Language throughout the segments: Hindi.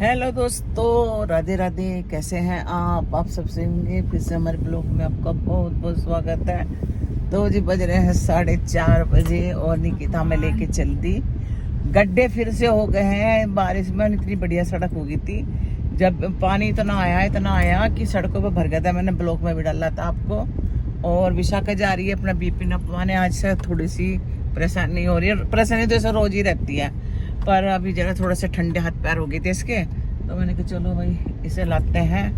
हेलो दोस्तों, राधे राधे। कैसे हैं आप सबसे होंगे। फिर से हमारे ब्लॉग में आपका बहुत बहुत स्वागत है। तो जी बज रहे हैं 4:30 बजे और निकिता हमें लेके चल दी। गड्ढे फिर से हो गए हैं। बारिश में इतनी बढ़िया सड़क हो गई थी, जब पानी इतना आया कि सड़कों पे भर गया था। मैंने ब्लॉग में भी डाला था आपको। और विशाखा जा रही है अपना बीपी नपवाने। आज से थोड़ी सी परेशानी हो रही है। परेशानी तो ऐसा रोज ही रहती है, पर अभी जरा थोड़ा सा ठंडे हाथ पैर हो गए थे इसके, तो मैंने कहा चलो भाई इसे लाते हैं।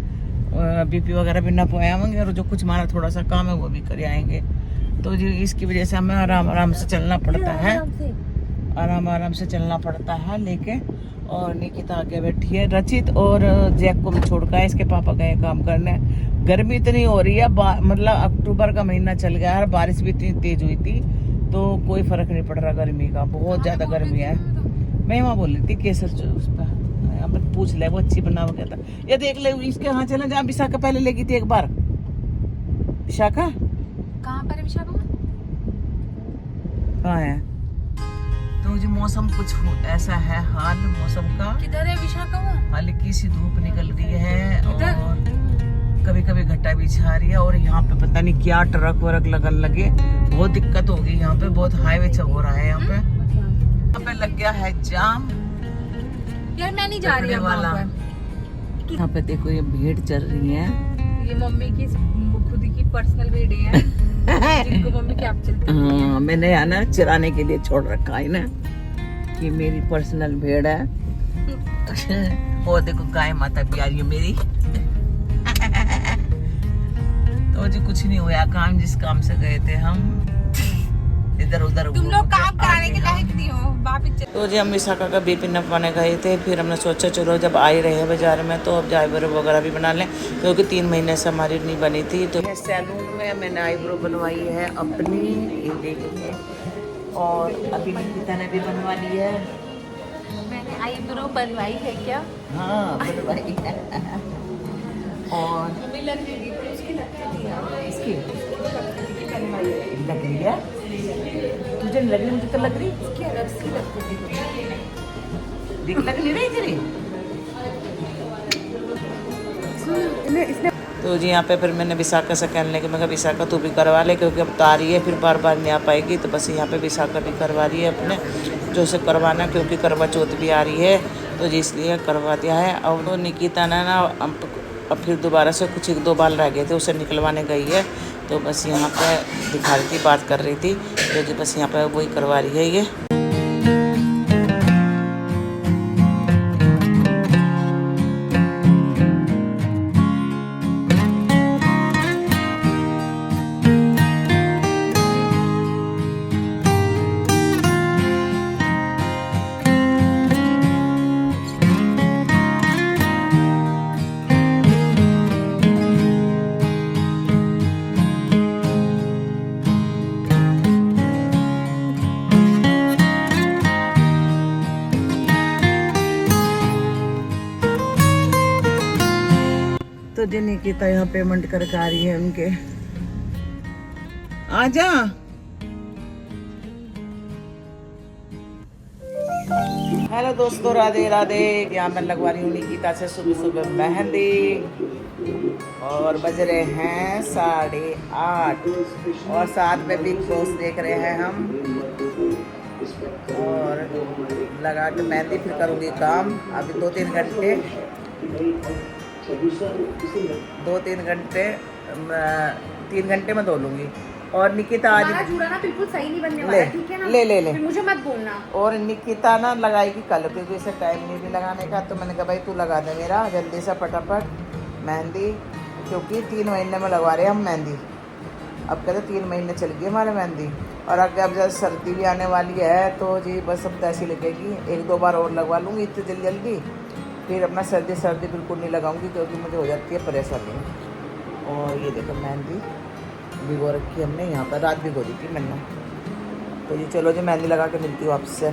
बीपी वगैरह भी ना पवाएंगे और जो कुछ हमारा थोड़ा सा काम है वो भी कर आएंगे। तो जी इसकी वजह से हमें आराम आराम से चलना पड़ता है, आराम से चलना पड़ता है लेके। और निकिता आगे बैठी है। रचित और जैक को भी छोड़कर इसके पापा गए काम करने। गर्मी इतनी हो रही है, मतलब अक्टूबर का महीना चल गया और बारिश भी इतनी तेज हुई थी, तो कोई फर्क नहीं पड़ रहा गर्मी का। बहुत ज्यादा गर्मी है। मैं वहाँ बोल रही थी केसर उस पर पूछ ले, वो अच्छी बना गया था। ये देख ले इसके यहाँ चले जहाँ विशाखा पहले लेगी थी एक बार। विशाखा कहाँ पर है? विशाखा कहाँ है? तो जी मौसम कुछ ऐसा है हाल मौसम का। किधर है विशाखा? वो हल्की सी धूप निकल रही है और कभी कभी घटा भी छा रही है। और यहाँ पे पता नहीं क्या ट्रक वरक लगन लगे, बहुत दिक्कत होगी यहाँ पे। बहुत हाईवे हो रहा है यहाँ पे लग गया है जाम। यार मैं नहीं जा रही वाला। यहाँ पे देखो ये भीड़ चल रही है। ये मम्मी की खुद की पर्सनल वीडियो है जिनको मम्मी कैप चलती है। हाँ, मैंने यहाँ ना चराने के लिए छोड़ रखा है ना कि मेरी पर्सनल भेड़ है। और देखो गाय माता भी आ रही है मेरी। तो जी कुछ नहीं हुआ, काम जिस काम से गए थे हम इधर उधर। तुम लोग काम कराने के लायक नहीं हो वापस। तो जी हम विशाखा का बीपी नपवाने गए थे। फिर हमने सोचा चलो जब आ ही रहे हैं बाजार में तो अब आईब्रो वगैरह भी बना लें, क्योंकि 3 महीने से हमारी नहीं बनी थी। तो सैलून में मैंने आईब्रो बनवाई है अपनी, ये देखिए। और अभी निकिता ने भी बनवा ली है। मैंने आईब्रो बनवाई है क्या? हाँ बनवाई है। और इसकी लग रही है, तुझे लग रही, मुझे तो लग रही। देख लग नहीं रही तेरी। तो जी यहाँ पे फिर मैंने विशाखा से कहने लगी, मैं कहा विशाखा तू भी करवा ले, क्योंकि अब तो आ रही है फिर बार बार नहीं आ पाएगी। तो बस यहाँ पे विशाखा भी करवा रही है अपने जो उसे करवाना, क्योंकि करवा चौथ भी आ रही है तो जी इसलिए करवा दिया है। और वो निकिता ने ना अब फिर दोबारा से कुछ 1-2 बाल रह गए थे, उसे निकलवाने गई है। तो बस यहाँ पे दिखा रही थी, बात कर रही थी। तो जी बस यहाँ पे वही करवा रही है ये। तो जी निकिता यहाँ पेमेंट करके आ रही है उनके। आजा। हेलो दोस्तों, राधे राधे। यहाँ मैं लगवा रही हूँ निकिता से सुबह सुबह मेहंदी। और बज रहे हैं 8:30 और साथ में बिग बॉस देख रहे हैं हम। और लगा के मेहंदी फिर करूँगी काम। अभी 2-3 घंटे 3 घंटे में धो लूंगी। और निकिता आज जूड़ा ना बिल्कुल सही नहीं बनने वाला, ठीक है ना? ले फिर मुझे मत बोलना। और निकिता ना लगाएगी कल, क्योंकि इसे टाइम नहीं भी लगाने का। तो मैंने कहा भाई तू लगा दे मेरा जल्दी से फटाफट मेहंदी, क्योंकि 3 महीने में लगवा रहे हैं हम मेहंदी। अब कहते 3 महीने चल गई हमारे मेहंदी। और आगे अब जब सर्दी भी आने वाली है तो जी बस अब तो ऐसी लगेगी। 1-2 बार और लगवा लूँगी इतनी जल्दी। फिर अपना सर्दी बिल्कुल नहीं लगाऊंगी, क्योंकि मुझे हो जाती है परेशानी। और ये देखो मेहंदी भिगो रखी हमने यहाँ पर, रात भिगो दी थी मैंने। तो जी चलो जी मेहंदी लगा के मिलती हूँ आपसे।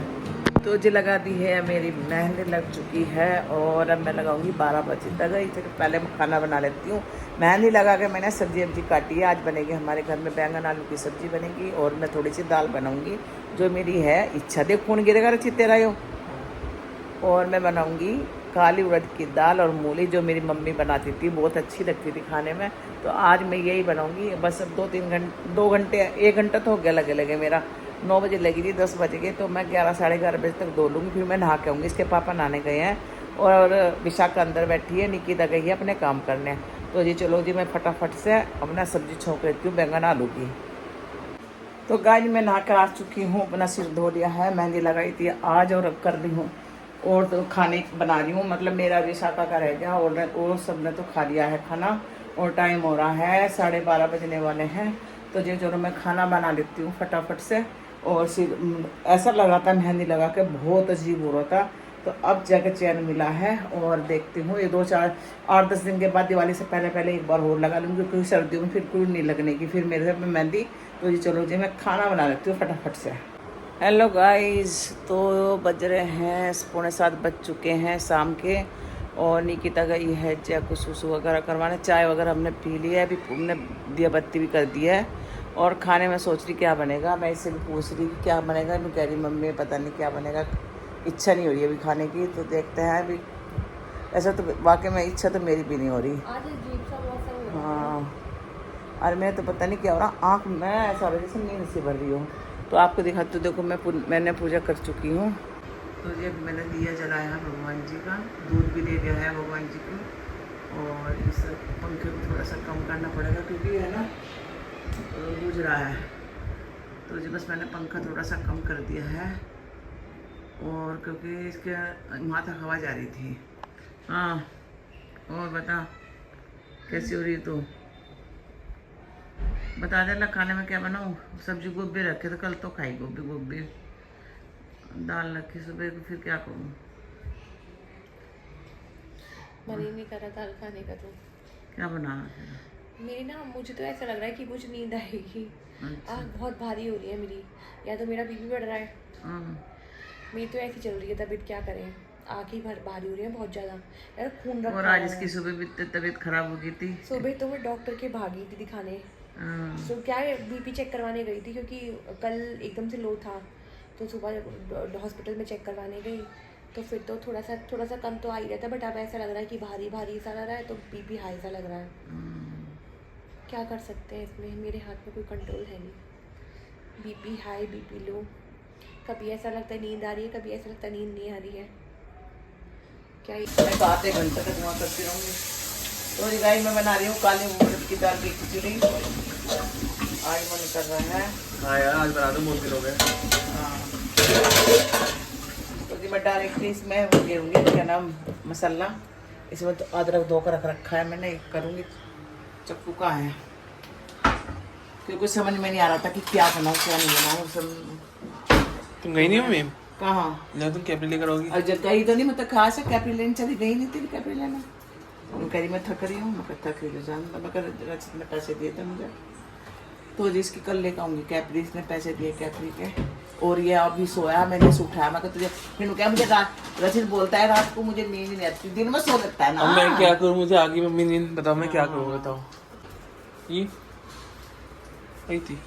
तो जी लगा दी है मेरी मेहंदी, लग चुकी है। और अब मैं लगाऊंगी 12 बजे तक। इससे पहले मैं खाना बना लेती हूँ। मेहंदी लगा के मैंने सब्जी काटी है। आज बनेगी हमारे घर में बैंगन आलू की सब्जी बनेगी और मैं थोड़ी सी दाल बनाऊंगी, जो मेरी है इच्छा। देख खून गिरेगा रचित तेरा यो। और मैं बनाऊंगी काली उड़द की दाल और मूली जो मेरी मम्मी बनाती थी, बहुत अच्छी लगती थी खाने में। तो आज मैं यही बनाऊंगी। बस अब 2 घंटे 1 घंटा तो हो गया लगे मेरा। 9 बजे लगी थी, 10 बज गए, तो मैं 11 साढ़े 11 बजे तक धो लूँगी। फिर मैं नहा के आऊँगी। इसके पापा नहाने गए हैं और विशाखा अंदर बैठी है, निकिता गई है अपने काम करने। तो जी चलो जी, मैं फटाफट से अपना सब्जी छोंक लेती हूँ बैंगन आलू की। तो गाय मैं नहा कर आ चुकी हूँ, अपना सिर धो लिया है, मेहंदी लगाई थी आज और अब कर रही हूँ। और तो खाने बना रही हूँ, मतलब मेरा विशाखा का रह गया और सब ने तो खा लिया है खाना। और टाइम हो रहा है 12:30 बजने वाले हैं। तो जी चलो मैं खाना बना लेती हूँ फटाफट से। और सिर ऐसा लगा था, मेहंदी लगा के बहुत अजीब हो रहा था। तो अब जाकर चैन मिला है और देखती हूँ ये 8-10 दिन के बाद दिवाली से पहले एक बार और लगा लूँगी, क्योंकि सर्दियों में फिर कोई नहीं लगने की फिर मेरे से मेहंदी। तो जी चलो जी मैं खाना बना लेती हूँ फटाफट से। हेलो गाइस, तो बज रहे हैं 6:45 बज चुके हैं शाम के। और निकिता गई है जैको सुसु वगैरह करवाने। चाय वगैरह हमने पी लिया है, अभी हमने दिया बत्ती भी कर दिया है। और खाने में सोच रही क्या बनेगा, मैं इससे भी पूछ रही कि क्या बनेगा। मैं कह रही मम्मी पता नहीं क्या बनेगा, इच्छा नहीं हो रही है अभी खाने की। तो देखते हैं अभी। ऐसा तो वाकई में इच्छा तो मेरी भी नहीं हो रही। हाँ, और मैं तो पता नहीं क्या हो रहा, आँख में ऐसा हो रहा जैसे नींद से भर रही हो। तो आपको दिखाती हूँ, देखो मैंने पूजा कर चुकी हूँ। तो ये अभी मैंने दिया जलाया है भगवान जी का, दूध भी दे दिया है भगवान जी को। और इस पंखे को थोड़ा सा कम करना पड़ेगा क्योंकि है ना बुझ रहा है। तो जी बस मैंने पंखा थोड़ा सा कम कर दिया है। और क्योंकि इसके माथा हवा जा रही थी। हाँ, और बता कैसी हो रही तू? बता दे ला खाने में क्या बनाऊँ। सब्जी गोभी रखे तो कल तो खाई गोभी दाल रखी सुबह को, फिर क्या करूँ। मन ही नहीं कर रहा दाल खाने का। तो क्या बनाना फिर? मेरी ना, मुझे तो ऐसा लग रहा है कि मुझे नींद आएगी। अच्छा। आँख बहुत भारी हो रही है मेरी, या तो मेरा बीपी बढ़ रहा है। मेरी तो ऐसी चल रही है तबीयत, क्या करें। आँख ही भारी हो रही है बहुत ज़्यादा यार, खून रखा और आज इसकी सुबह भी तबीयत खराब हो गई थी। सुबह तो मैं डॉक्टर के भागी थी दिखाने। तो क्या है, बीपी चेक करवाने गई थी क्योंकि कल एकदम से लो था। तो सुबह हॉस्पिटल में चेक करवाने गई, तो फिर तो थोड़ा सा कम तो आ ही रहता है, बट अब ऐसा लग रहा है कि भारी भारी सा लग रहा है, तो बीपी हाई सा लग रहा है। क्या कर सकते हैं इसमें, मेरे हाथ में कोई कंट्रोल है नहीं। बीपी हाई बीपी लो, कभी ऐसा लगता है नींद आ रही है, कभी ऐसा लगता है नींद नहीं आ रही है। क्या मैं तो आधे घंटे तक वहाँ करती रहूँगी। तो ये गाय मैं बना रही हूँ काली उड़द की दाल की खिचड़ी। आज मन कर रहा है। हाँ यार, आज बना दो, बहुत दिन हो गए। हाँ, तो जी मैं डायरेक्टली इसमें गेरूँगी क्या नाम मसाला। इसमें तो अदरक धो कर रखा है मैंने, करूँगी। चक्कू का है क्योंकि समझ में नहीं आ रहा था कि क्या बनाऊँ क्या नहीं बनाऊँ। सब तुम गई नहीं मम्मी? कहाँ ना तुम कैपरी लेकर आओगी? और जब गई तो नहीं, मतलब कहाँ से कैपरी लेने चली गई नहीं थी कैपरी लेना। मैं कह रही मैं थक रही हूँ, मैं थक रही जान, मैं रचित ने पैसे दिए थे मुझे। तो जिसकी कल लेकर आऊँगी कैपरी, इसने पैसे दिए कैपरी के। और ये अभी सोया, मैंने उठाया, मैं तुझे फिर क्या मुझे रचित बोलता है रात को मुझे नींद नहीं आती, दिन में सो सकता है ना। अब मैं क्या करूँ, मुझे आगे मम्मी नींद, बताओ मैं क्या करूँ, बताओ। ये आई थी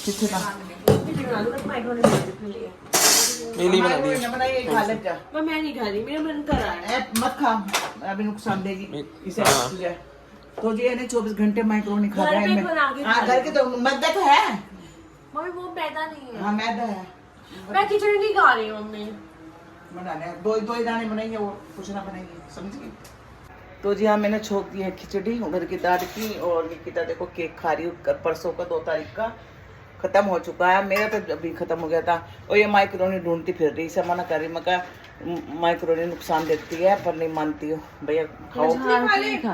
कितने का मेरी बना दी। खा ले जा। मैं नहीं खा रही, मेरा मन कर रहा है। मत खा, अभी नुकसान देगी इसे हाँ। तुझे। तो जी ने 24 घंटे माइक्रोनी खा रहा घर पे बना के है। हाँ, खा घर के तो मैदा तो है। मम्मी वो मैदा नहीं है। हाँ मैदा है। मैं खिचड़ी नहीं खा रही हूँ मम्मी। बना ले, दो ही दाने बनाएंगे, वो कुछ ना बनाएंगे, समझी। तो जी हाँ मैंने छोक दी है खिचड़ी उड़द की दाल की। और निकिता देखो केक खा रही हूँ, परसों का 2 तारीख का खत्म हो चुका है, मेरा तो अभी खत्म हो गया था। और ये माइक्रोनी ढूंढती फिर रही, इसे मना कर रही, मैं कहा माइक्रोनी नुकसान देती है, पर नहीं मानती हो भैया खाओ। बाहर की नहीं खा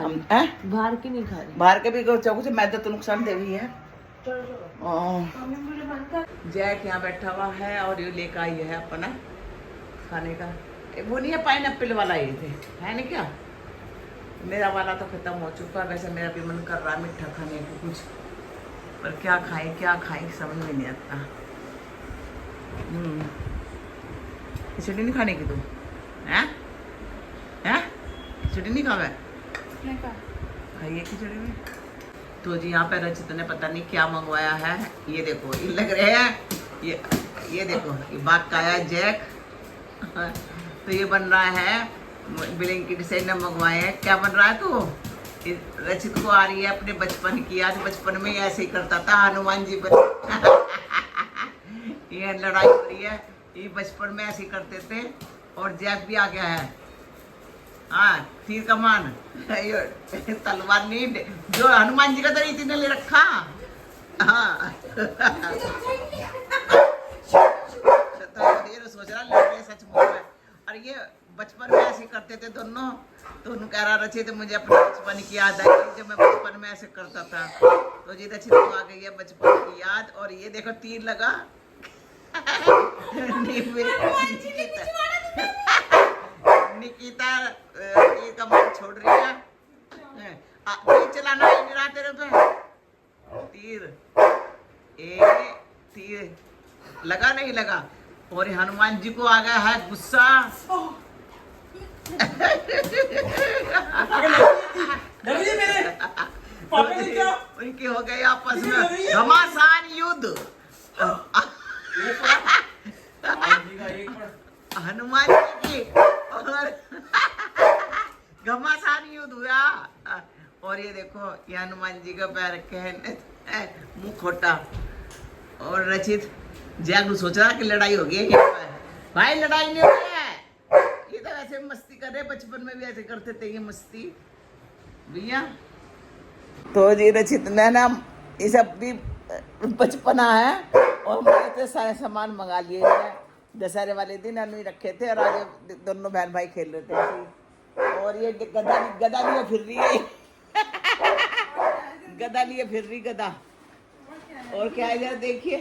रही। बाहर के भी चाकू से मैदा तो नुकसान दे रही है। जैक यहाँ बैठा हुआ है और ये लेकर आई है अपना खाने का। वो नहीं है पाइनएप्पल वाला, ये थे है नहीं क्या। मेरा वाला तो खत्म हो चुका, वैसे मेरा भी मन कर रहा है मीठा खाने को कुछ, पर क्या खाएं समझ में नहीं आता। खिचड़ी नहीं खाने की तू? हैं खिचड़ी नहीं खावे? खाइए खिचड़ी में। तो जी यहाँ पे रचित ने पता नहीं क्या मंगवाया है, ये देखो, ये लग रहे हैं ये देखो, ये बाग का आया जैक। तो ये बन रहा है ब्लिंकिट से ने मंगवाए हैं। क्या बन रहा है? तो रचित को आ रही है अपने बचपन की याद। बचपन में ऐसे ही करता था हनुमान जी पर। ये लड़ाई हो रही है, ये बचपन में ऐसे ही करते थे। और जैक भी आ गया है, हाँ, तीर कमान, तलवार नहीं, जो हनुमान जी का तो रीति ने ले रखा। हाँ। तो ये सोच रहा लड़के सच बोल रहे। और ये बचपन में ऐसे करते थे दोनों। तो उन्होंने कह रहा रचित मुझे अपने बचपन की याद आई जब मैं बचपन में ऐसे करता था। तो जी रचित को आ गई है बचपन की याद। और ये देखो तीर लगा। निकिता ये कमान छोड़ रही है। तीर चलाना ही नहीं रहा तेरे पे। तीर लगा नहीं लगा। और हनुमान जी को आ गया है गुस्सा। उनके हो गए आपस में घमासान युद्ध। हनुमान जी की और घमासान युद्ध हुआ। और ये देखो ये हनुमान जी का पैर कहने मुंह खोटा। और रचित जैक सोच रहा कि लड़ाई हो गई है। भाई लड़ाई नहीं हुई है, ये तो ऐसे मस्ती कर रहे। बचपन में भी ऐसे करते थे ये मस्ती भैया। तो जी रचित ने ना ये सब भी बचपना है। और मैंने तो सारे सामान मंगा लिए हैं। दशहरे वाले दिन अनु रखे थे और आज दोनों बहन भाई खेल रहे थे। और ये गदा लिए फिर रही है। गदा लिए फिर रही गदा। और क्या है जरा देखिए,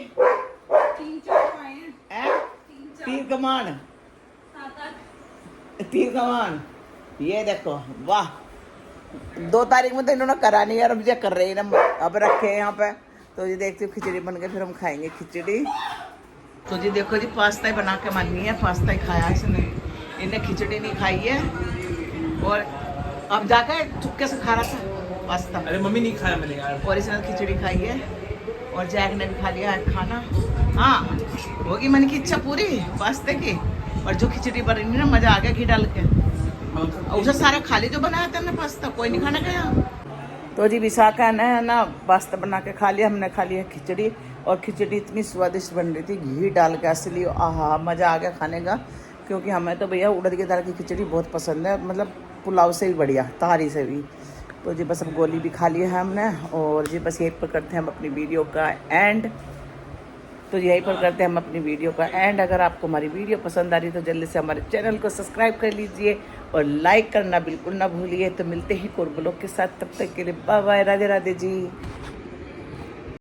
तीर कमान, तीर कमान। ये देखो वाह, 2 तारीख में तो इन्होंने करा नहीं यार, अब ये कर रहे हैं ना, अब रखे हैं यहाँ पे। तो जी देखते हो खिचड़ी बन गई, फिर हम खाएंगे खिचड़ी। तो जी देखो जी पास्ता ही बना के मानी है, पास्ता ही खाया इसने, इन्हें खिचड़ी नहीं खाई है। और अब जाकर चुपके से खा रहा था पास्ता। अरे मम्मी नहीं खाया मैंने यार। और इसने खिचड़ी खाई है और जैक ने भी खा लिया है खाना। हाँ होगी मन की इच्छा पूरी पास्ते की। और जो खिचड़ी बनी ना मजा आ गया घी डाल के। उसे सारा खा ली जो बनाया था हमने पास्ता, कोई नहीं खाना गया। तो जी विशाखा ने ना पास्ता बना के खा लिया, हमने खा लिया खिचड़ी। और खिचड़ी इतनी स्वादिष्ट बन रही थी घी डाल के, असली आहा मज़ा आ गया खाने का। क्योंकि हमें तो भैया उड़द की दाल की खिचड़ी बहुत पसंद है, मतलब पुलाव से भी बढ़िया, तारी से भी। तो जी बस अब गोली भी खा ली है हमने। और जी बस यहीं पर करते हैं हम अपनी वीडियो का एंड। तो यहीं पर करते हैं हम अपनी वीडियो का एंड। अगर आपको हमारी वीडियो पसंद आ रही तो जल्दी से हमारे चैनल को सब्सक्राइब कर लीजिए और लाइक करना बिल्कुल ना भूलिए। तो मिलते हैं एक और ब्लॉग के साथ, तब तक के लिए बाय बाय, राधे राधे जी।